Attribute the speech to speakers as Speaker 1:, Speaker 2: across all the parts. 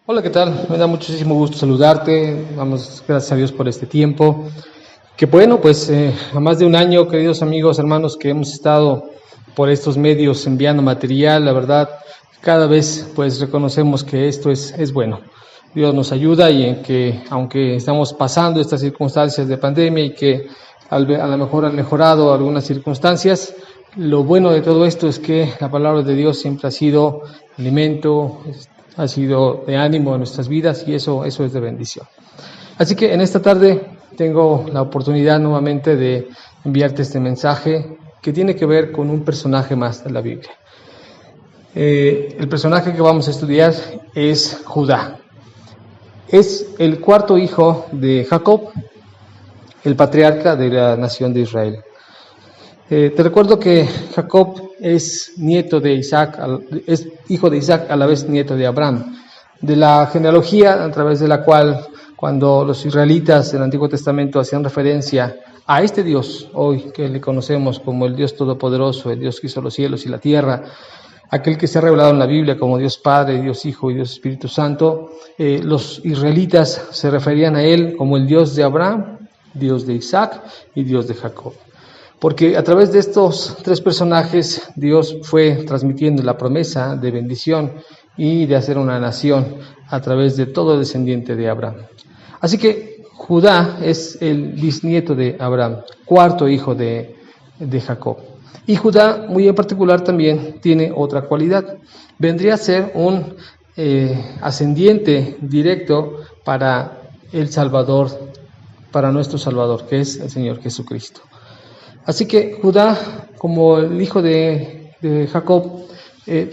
Speaker 1: Hola, ¿qué tal? Me da muchísimo gusto saludarte. Damos gracias a Dios por este tiempo. Que bueno, pues a más de un año, queridos amigos, hermanos, que hemos estado por estos medios enviando material, la verdad, cada vez pues reconocemos que esto es bueno. Dios nos ayuda y en que, aunque estamos pasando estas circunstancias de pandemia y que a lo mejor han mejorado algunas circunstancias, lo bueno de todo esto es que la palabra de Dios siempre ha sido alimento, ha sido de ánimo en nuestras vidas y eso es de bendición. Así que en esta tarde tengo la oportunidad nuevamente de enviarte este mensaje que tiene que ver con un personaje más de la Biblia. El personaje que vamos a estudiar es Judá. Es el cuarto hijo de Jacob, el patriarca de la nación de Israel. Te recuerdo que Jacob es nieto de Isaac, es hijo de Isaac, a la vez nieto de Abraham, de la genealogía a través de la cual, cuando los israelitas del Antiguo Testamento hacían referencia a este Dios, hoy que le conocemos como el Dios Todopoderoso, el Dios que hizo los cielos y la tierra, aquel que se ha revelado en la Biblia como Dios Padre, Dios Hijo y Dios Espíritu Santo, los israelitas se referían a él como el Dios de Abraham, Dios de Isaac y Dios de Jacob. Porque a través de estos tres personajes Dios fue transmitiendo la promesa de bendición y de hacer una nación a través de todo descendiente de Abraham. Así que Judá es el bisnieto de Abraham, cuarto hijo de Jacob. Y Judá, muy en particular, también tiene otra cualidad. Vendría a ser un ascendiente directo para el Salvador, para nuestro Salvador, que es el Señor Jesucristo. Así que Judá, como el hijo de Jacob,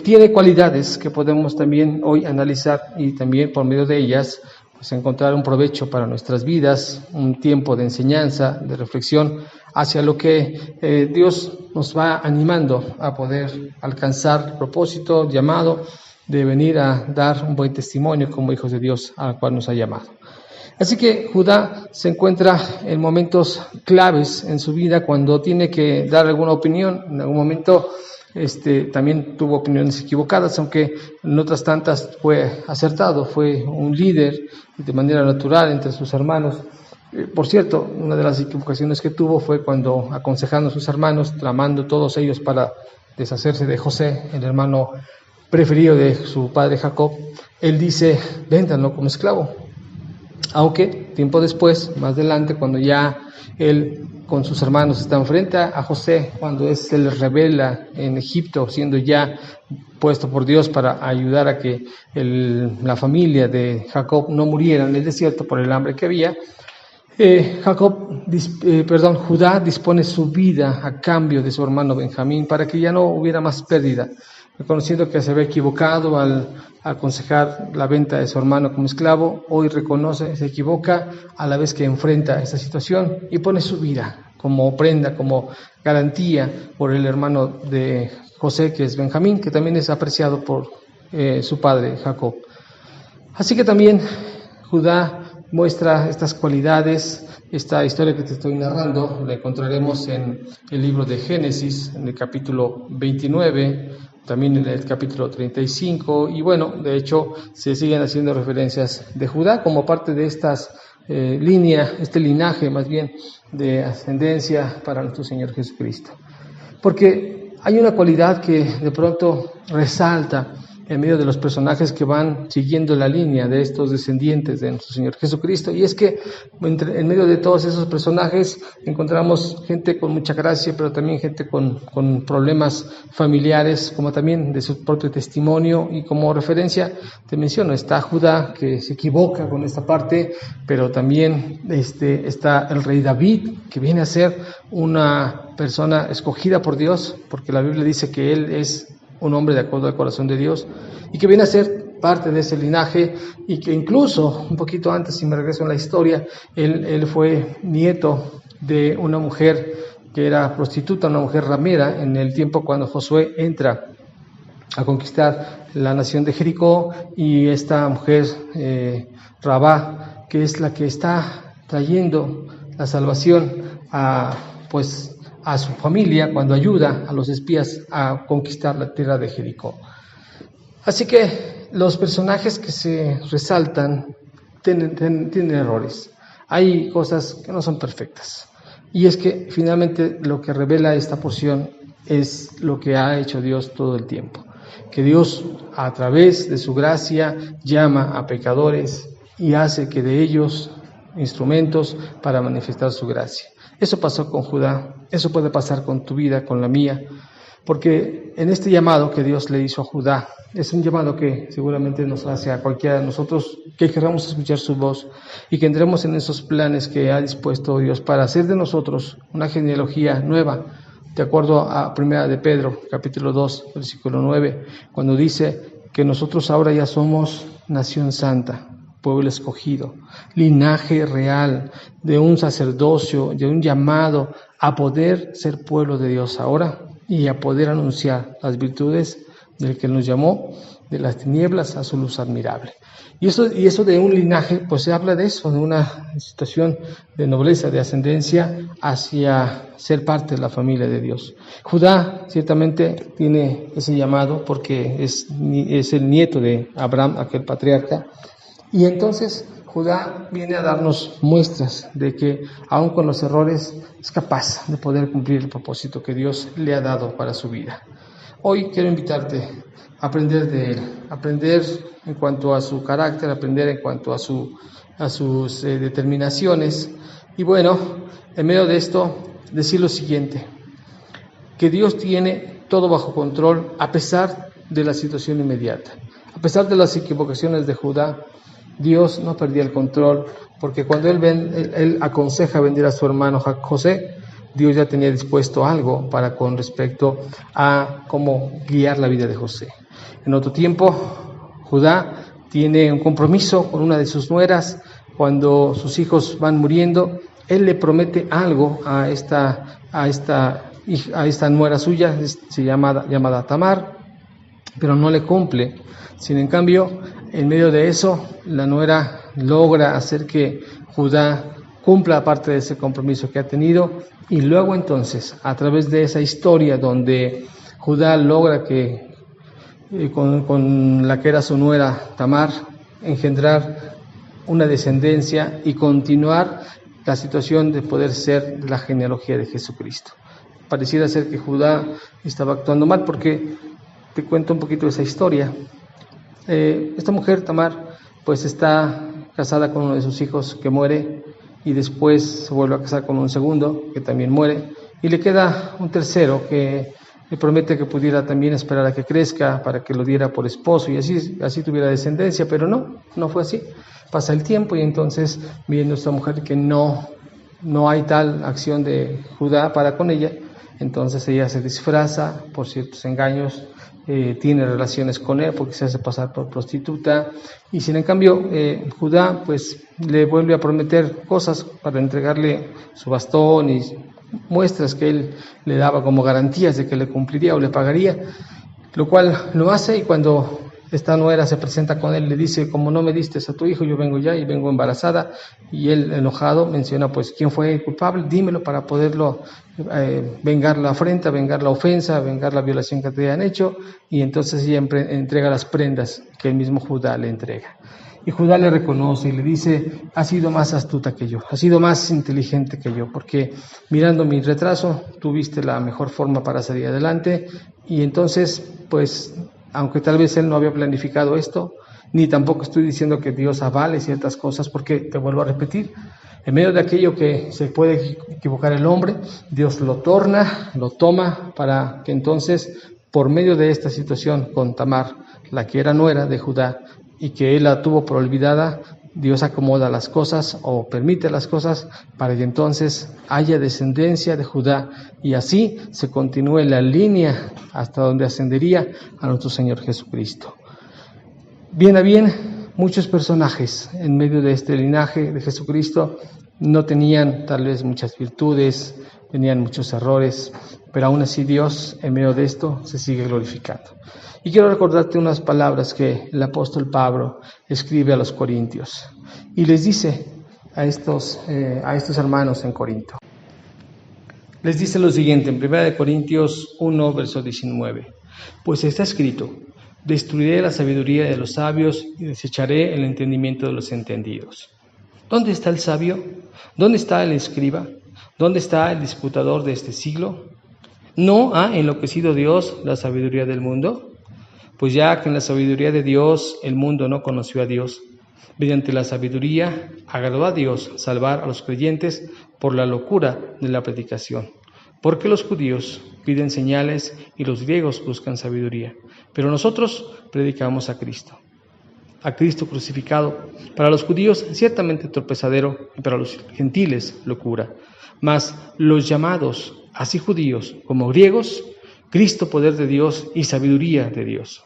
Speaker 1: tiene cualidades que podemos también hoy analizar y también por medio de ellas pues, encontrar un provecho para nuestras vidas, un tiempo de enseñanza, de reflexión hacia lo que Dios nos va animando a poder alcanzar el propósito, llamado de venir a dar un buen testimonio como hijos de Dios al cual nos ha llamado. Así que Judá se encuentra en momentos claves en su vida cuando tiene que dar alguna opinión. En algún momento también tuvo opiniones equivocadas, aunque en otras tantas fue acertado, fue un líder de manera natural entre sus hermanos. Por cierto, una de las equivocaciones que tuvo fue cuando, aconsejando a sus hermanos, tramando todos ellos para deshacerse de José, el hermano preferido de su padre Jacob, él dice: véndanlo como esclavo. Aunque tiempo después, más adelante, cuando ya él con sus hermanos está frente a José, cuando se les revela en Egipto, siendo ya puesto por Dios para ayudar a que la familia de Jacob no muriera en el desierto por el hambre que había, Judá dispone su vida a cambio de su hermano Benjamín para que ya no hubiera más pérdida, reconociendo que se había equivocado al aconsejar la venta de su hermano como esclavo. Hoy reconoce, se equivoca a la vez que enfrenta esta situación y pone su vida como prenda, como garantía por el hermano de José, que es Benjamín, que también es apreciado por su padre Jacob. Así que también Judá muestra estas cualidades. Esta historia que te estoy narrando la encontraremos en el libro de Génesis, en el capítulo 29, también en el capítulo 35, y bueno, de hecho se siguen haciendo referencias de Judá como parte de estas linaje más bien de ascendencia para nuestro Señor Jesucristo. Porque hay una cualidad que de pronto resalta en medio de los personajes que van siguiendo la línea de estos descendientes de nuestro Señor Jesucristo, y es que en medio de todos esos personajes encontramos gente con mucha gracia, pero también gente con problemas familiares, como también de su propio testimonio. Y como referencia te menciono, está Judá, que se equivoca con esta parte, pero también está el rey David, que viene a ser una persona escogida por Dios, porque la Biblia dice que él es un hombre de acuerdo al corazón de Dios y que viene a ser parte de ese linaje, y que incluso un poquito antes, si me regreso en la historia, él fue nieto de una mujer que era prostituta, una mujer ramera, en el tiempo cuando Josué entra a conquistar la nación de Jericó, y esta mujer, Rabá, que es la que está trayendo la salvación a su familia cuando ayuda a los espías a conquistar la tierra de Jericó. Así que los personajes que se resaltan tienen errores. Hay cosas que no son perfectas. Y es que finalmente lo que revela esta porción es lo que ha hecho Dios todo el tiempo. Que Dios, a través de su gracia, llama a pecadores y hace que de ellos instrumentos para manifestar su gracia. Eso pasó con Judá, eso puede pasar con tu vida, con la mía, porque en este llamado que Dios le hizo a Judá, es un llamado que seguramente nos hace a cualquiera de nosotros que queramos escuchar su voz y que entremos en esos planes que ha dispuesto Dios para hacer de nosotros una genealogía nueva, de acuerdo a 1 de Pedro, capítulo 2, versículo 9, cuando dice que nosotros ahora ya somos nación santa, pueblo escogido, linaje real, de un sacerdocio, de un llamado a poder ser pueblo de Dios ahora y a poder anunciar las virtudes del que nos llamó de las tinieblas a su luz admirable. Y eso de un linaje, pues se habla de eso, de una situación de nobleza, de ascendencia hacia ser parte de la familia de Dios. Judá ciertamente tiene ese llamado porque es el nieto de Abraham, aquel patriarca, y entonces Judá viene a darnos muestras de que aun con los errores es capaz de poder cumplir el propósito que Dios le ha dado para su vida. Hoy quiero invitarte a aprender de él, aprender en cuanto a su carácter, aprender en cuanto a sus determinaciones. Y bueno, en medio de esto, decir lo siguiente, que Dios tiene todo bajo control a pesar de la situación inmediata. A pesar de las equivocaciones de Judá, Dios no perdía el control, porque cuando él aconseja vender a su hermano José, Dios ya tenía dispuesto algo para con respecto a cómo guiar la vida de José. En otro tiempo, Judá tiene un compromiso con una de sus nueras. Cuando sus hijos van muriendo, él le promete algo a esta nuera suya, llamada Tamar, pero no le cumple. Sin en cambio, en medio de eso, la nuera logra hacer que Judá cumpla parte de ese compromiso que ha tenido, y luego entonces, a través de esa historia donde Judá logra que con la que era su nuera Tamar, engendrar una descendencia y continuar la situación de poder ser la genealogía de Jesucristo. Pareciera ser que Judá estaba actuando mal, porque te cuento un poquito de esa historia. Esta mujer, Tamar, pues está casada con uno de sus hijos que muere, y después se vuelve a casar con un segundo que también muere, y le queda un tercero que le promete que pudiera también esperar a que crezca para que lo diera por esposo y así tuviera descendencia, pero no fue así. Pasa el tiempo y entonces, viendo esta mujer que no hay tal acción de Judá para con ella, entonces ella se disfraza por ciertos engaños, tiene relaciones con él porque se hace pasar por prostituta, y sin en cambio Judá pues le vuelve a prometer cosas para entregarle su bastón y muestras que él le daba como garantías de que le cumpliría o le pagaría, lo cual lo hace. Y cuando esta nuera se presenta con él, le dice: como no me diste a tu hijo, yo vengo ya y vengo embarazada. Y él, enojado, menciona: pues quién fue el culpable, dímelo para poderlo vengar la afrenta, vengar la ofensa, vengar la violación que te han hecho. Y entonces ella entrega las prendas que el mismo Judá le entrega. Y Judá le reconoce y le dice: has sido más astuta que yo, has sido más inteligente que yo, porque mirando mi retraso, tuviste la mejor forma para salir adelante. Y entonces, pues, aunque tal vez él no había planificado esto, ni tampoco estoy diciendo que Dios avale ciertas cosas, porque te vuelvo a repetir, en medio de aquello que se puede equivocar el hombre, Dios lo toma para que entonces, por medio de esta situación con Tamar, la que era nuera de Judá, y que él la tuvo por olvidada, Dios acomoda las cosas o permite las cosas para que entonces haya descendencia de Judá, y así se continúe la línea hasta donde ascendería a nuestro Señor Jesucristo. Bien a bien, muchos personajes en medio de este linaje de Jesucristo no tenían tal vez muchas virtudes, tenían muchos errores, pero aún así Dios en medio de esto se sigue glorificando. Y quiero recordarte unas palabras que el apóstol Pablo escribe a los corintios y les dice a estos hermanos en Corinto. Les dice lo siguiente en 1 Corintios 1, verso 19. Pues está escrito: Destruiré la sabiduría de los sabios y desecharé el entendimiento de los entendidos. ¿Dónde está el sabio? ¿Dónde está el escriba? ¿Dónde está el disputador de este siglo? ¿No ha enloquecido Dios la sabiduría del mundo? Pues ya que en la sabiduría de Dios el mundo no conoció a Dios, mediante la sabiduría agradó a Dios salvar a los creyentes por la locura de la predicación. Porque los judíos piden señales y los griegos buscan sabiduría, pero nosotros predicamos a Cristo crucificado, para los judíos ciertamente tropezadero y para los gentiles locura, mas los llamados, así judíos como griegos, Cristo poder de Dios y sabiduría de Dios,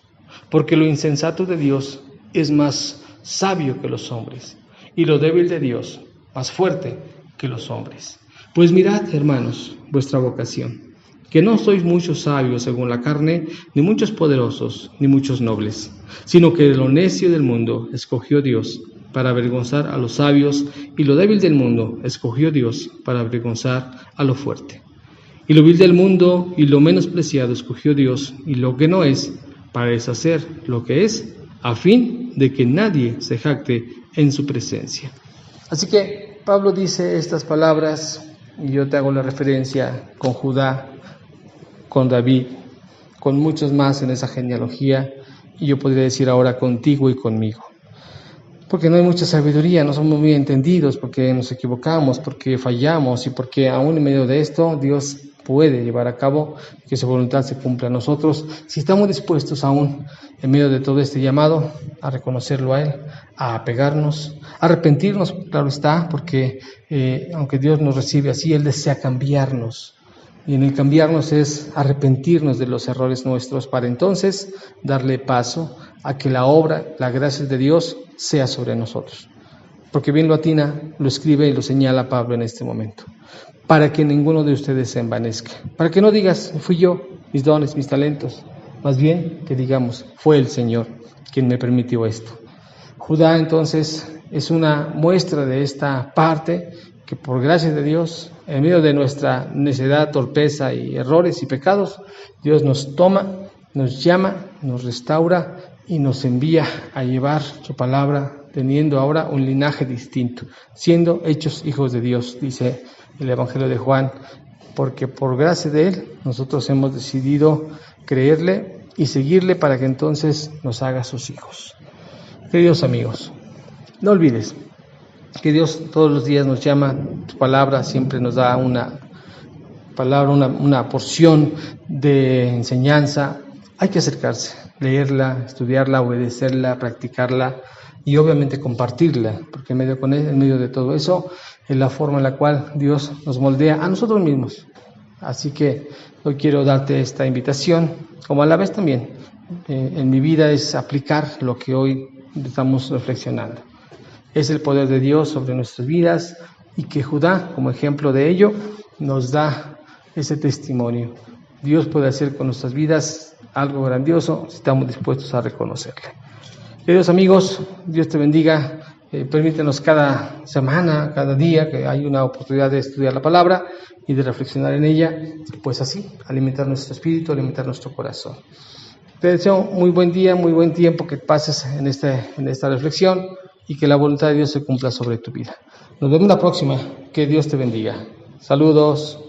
Speaker 1: porque lo insensato de Dios es más sabio que los hombres, y lo débil de Dios más fuerte que los hombres. Pues mirad, hermanos, vuestra vocación, que no sois muchos sabios según la carne, ni muchos poderosos, ni muchos nobles, sino que lo necio del mundo escogió Dios para avergonzar a los sabios, y lo débil del mundo escogió Dios para avergonzar a lo fuerte. Y lo vil del mundo y lo menospreciado escogió Dios, y lo que no es, para deshacer lo que es, a fin de que nadie se jacte en su presencia. Así que Pablo dice estas palabras, y yo te hago la referencia con Judá, con David, con muchos más en esa genealogía, y yo podría decir ahora contigo y conmigo. Porque no hay mucha sabiduría, no somos muy entendidos, porque nos equivocamos, porque fallamos, y porque aún en medio de esto Dios puede llevar a cabo que su voluntad se cumpla a nosotros, si estamos dispuestos aún en medio de todo este llamado a reconocerlo a Él, a apegarnos, a arrepentirnos, claro está, porque aunque Dios nos recibe así, Él desea cambiarnos. Y en el cambiarnos es arrepentirnos de los errores nuestros para entonces darle paso a que la obra, la gracia de Dios sea sobre nosotros. Porque bien lo atina, lo escribe y lo señala Pablo en este momento. Para que ninguno de ustedes se envanezca. Para que no digas, fui yo, mis dones, mis talentos. Más bien que digamos, fue el Señor quien me permitió esto. Judá entonces es una muestra de esta parte que por gracia de Dios, en medio de nuestra necedad, torpeza y errores y pecados, Dios nos toma, nos llama, nos restaura y nos envía a llevar su palabra, teniendo ahora un linaje distinto, siendo hechos hijos de Dios, dice el Evangelio de Juan, porque por gracia de Él nosotros hemos decidido creerle y seguirle para que entonces nos haga sus hijos. Queridos amigos, no olvides que Dios todos los días nos llama, su palabra siempre nos da una palabra, una porción de enseñanza. Hay que acercarse, leerla, estudiarla, obedecerla, practicarla y obviamente compartirla, porque en medio de todo eso es la forma en la cual Dios nos moldea a nosotros mismos. Así que hoy quiero darte esta invitación, como a la vez también en mi vida es aplicar lo que hoy estamos reflexionando. Es el poder de Dios sobre nuestras vidas y que Judá, como ejemplo de ello, nos da ese testimonio. Dios puede hacer con nuestras vidas algo grandioso si estamos dispuestos a reconocerle. Queridos amigos, Dios te bendiga. Permítenos cada semana, cada día que hay una oportunidad de estudiar la palabra y de reflexionar en ella, pues así, alimentar nuestro espíritu, alimentar nuestro corazón. Te deseo muy buen día, muy buen tiempo que pases en esta reflexión y que la voluntad de Dios se cumpla sobre tu vida. Nos vemos la próxima. Que Dios te bendiga. Saludos.